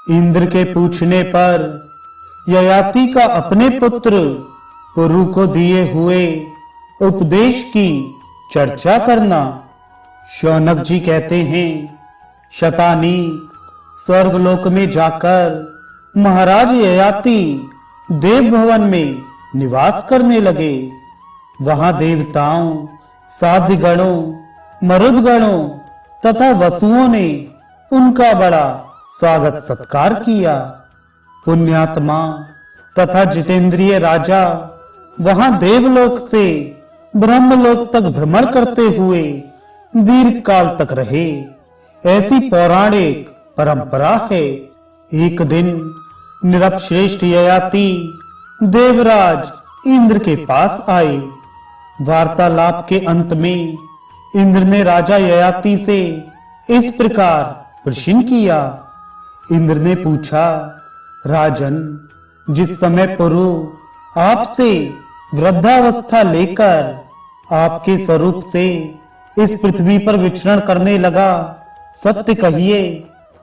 इंद्र के पूछने पर ययाति का अपने पुत्र पुरु को दिए हुए उपदेश की चर्चा करना। शौनक जी कहते हैं, शतानीक स्वर्गलोक में जाकर महाराज ययाति देव भवन में निवास करने लगे। वहां देवताओं, साध्य गणों, मरुद गणों तथा वसुओं ने उनका बड़ा स्वागत सत्कार किया। पुण्यात्मा तथा जितेंद्रिय राजा वहां देवलोक से ब्रह्मलोक तक भ्रमण करते हुए दीर्घ काल तक रहे, ऐसी पौराणिक परंपरा है। एक दिन निरपश्रेष्ठ ययाति देवराज इंद्र के पास आए। वार्तालाप के अंत में इंद्र ने राजा ययाति से इस प्रकार प्रश्न किया। इंद्र ने पूछा, राजन, जिस समय पुरु आपसे वृद्धावस्था लेकर आपके स्वरूप से इस पृथ्वी पर विचरण करने लगा, सत्य कहिए,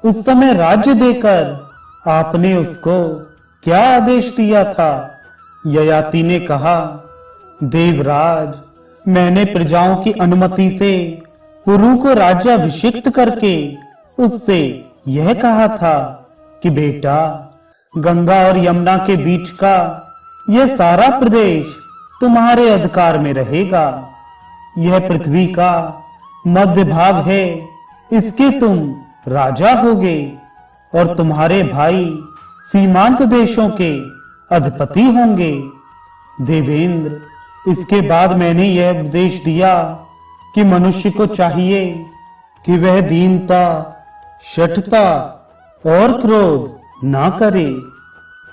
उस समय राज्य देकर आपने उसको क्या आदेश दिया था? ययाति ने कहा, देवराज, मैंने प्रजाओं की अनुमति से पुरु को राज्याभिषिक्त करके उससे यह कहा था कि बेटा, गंगा और यमुना के बीच का यह सारा प्रदेश तुम्हारे अधिकार में रहेगा। यह पृथ्वी का मध्य भाग है, इसके तुम राजा होगे और तुम्हारे भाई सीमांत देशों के अधिपति होंगे। देवेंद्र, इसके बाद मैंने यह उपदेश दिया कि मनुष्य को चाहिए कि वह दीनता, शठता और क्रोध ना करे,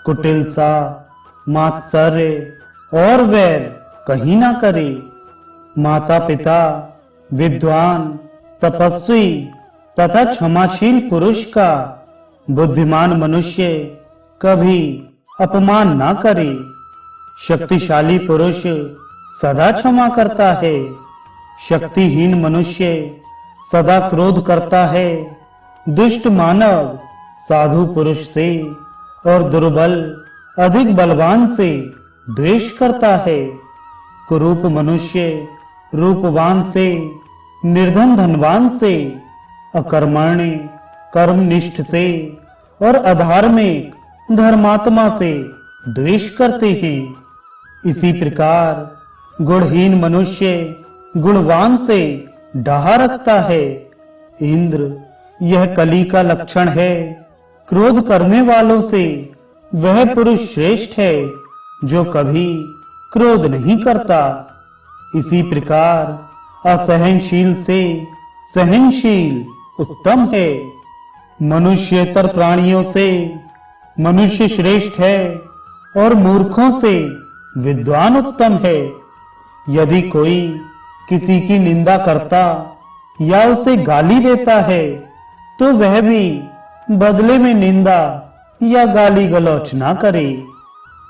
कुटिलता, मात्सर्य और वैर कहीं ना करे। माता पिता, विद्वान, तपस्वी तथा क्षमाशील पुरुष का बुद्धिमान मनुष्य कभी अपमान ना करे। शक्तिशाली पुरुष सदा क्षमा करता है, शक्तिहीन मनुष्य सदा क्रोध करता है। दुष्ट मानव साधु पुरुष से और दुर्बल अधिक बलवान से द्वेष करता है। कुरूप मनुष्य रूपवान से, निर्धन धनवान से, अकर्मण्य कर्मनिष्ठ से और अधार्मिक धर्मात्मा से द्वेष करते हैं। इसी प्रकार गुणहीन मनुष्य गुणवान से डाह रखता है। इंद्र, यह कली का लक्षण है। क्रोध करने वालों से वह पुरुष श्रेष्ठ है जो कभी क्रोध नहीं करता। इसी प्रकार असहनशील से सहनशील उत्तम है। मनुष्येतर प्राणियों से मनुष्य श्रेष्ठ है और मूर्खों से विद्वान उत्तम है। यदि कोई किसी की निंदा करता या उसे गाली देता है तो वह भी बदले में निंदा या गाली गलौच ना करे,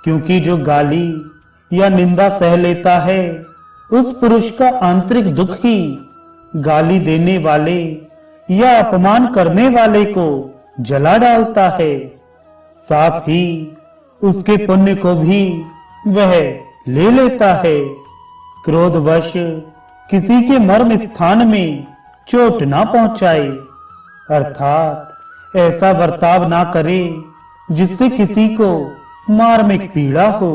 क्योंकि जो गाली या निंदा सह लेता है उस पुरुष का आंतरिक दुख ही गाली देने वाले या अपमान करने वाले को जला डालता है। साथ ही उसके पुण्य को भी वह ले लेता है। क्रोधवश किसी के मर्म स्थान में चोट ना पहुंचाए, अर्थात ऐसा बर्ताव ना करे जिससे किसी को मार्मिक पीड़ा हो।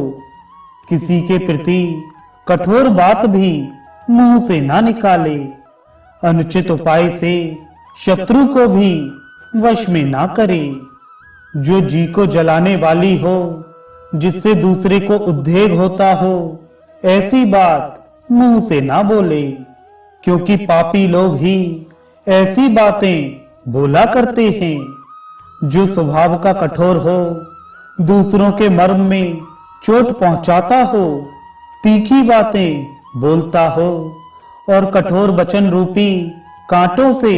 किसी के प्रति कठोर बात भी मुंह से ना निकाले। अनुचित उपाय से शत्रु को भी वश में ना करे। जो जी को जलाने वाली हो, जिससे दूसरे को उद्वेग होता हो, ऐसी बात मुंह से ना बोले, क्योंकि पापी लोग ही ऐसी बातें बोला करते हैं। जो स्वभाव का कठोर हो, दूसरों के मर्म में चोट पहुंचाता हो, तीखी बातें बोलता हो और कठोर वचन रूपी कांटों से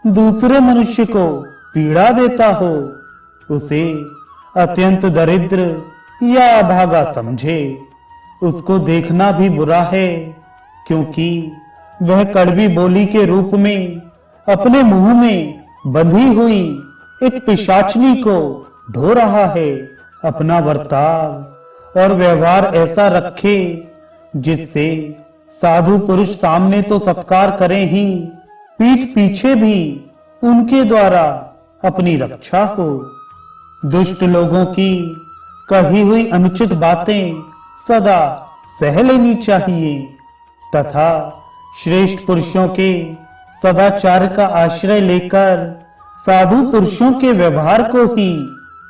दूसरे मनुष्य को पीड़ा देता हो, उसे अत्यंत दरिद्र या अभागा समझे। उसको देखना भी बुरा है, क्योंकि वह कड़वी बोली के रूप में अपने मुंह में बंधी हुई एक पिशाचनी को ढो रहा है। अपना वर्ताव और व्यवहार ऐसा रखे जिससे साधु पुरुष सामने तो सत्कार करें ही, पीठ पीछे भी उनके द्वारा अपनी रक्षा हो। दुष्ट लोगों की कही हुई अनुचित बातें सदा सह लेनी चाहिए तथा श्रेष्ठ पुरुषों के सदाचार का आश्रय लेकर साधु पुरुषों के व्यवहार को ही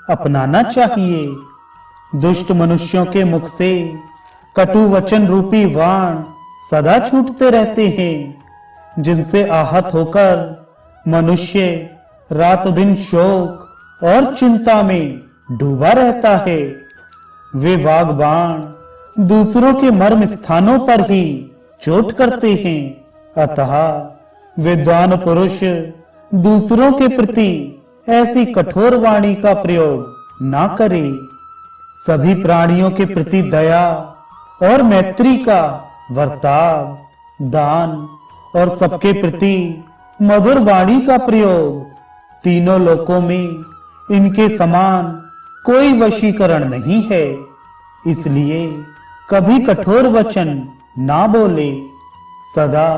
अपनाना चाहिए। दुष्ट मनुष्यों के मुख से कटु वचन रूपी बाण सदा छूटते रहते हैं, जिनसे आहत होकर मनुष्य रात दिन शोक और चिंता में डूबा रहता है। वे वाग बाण दूसरों के मर्म स्थानों पर ही चोट करते हैं, अतः विद्वान पुरुष दूसरों के प्रति ऐसी कठोर वाणी का प्रयोग ना करे। सभी प्राणियों के प्रति दया और मैत्री का वर्ताव, दान और सबके प्रति मधुर वाणी का प्रयोग, तीनों लोकों में इनके समान कोई वशीकरण नहीं है। इसलिए कभी कठोर वचन ना बोले, सदा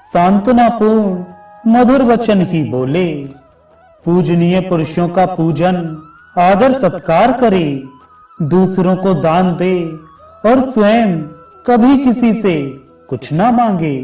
सांत्वनापूर्ण मधुर वचन ही बोले। पूजनीय पुरुषों का पूजन आदर सत्कार करे, दूसरों को दान दे और स्वयं कभी किसी से कुछ ना मांगे।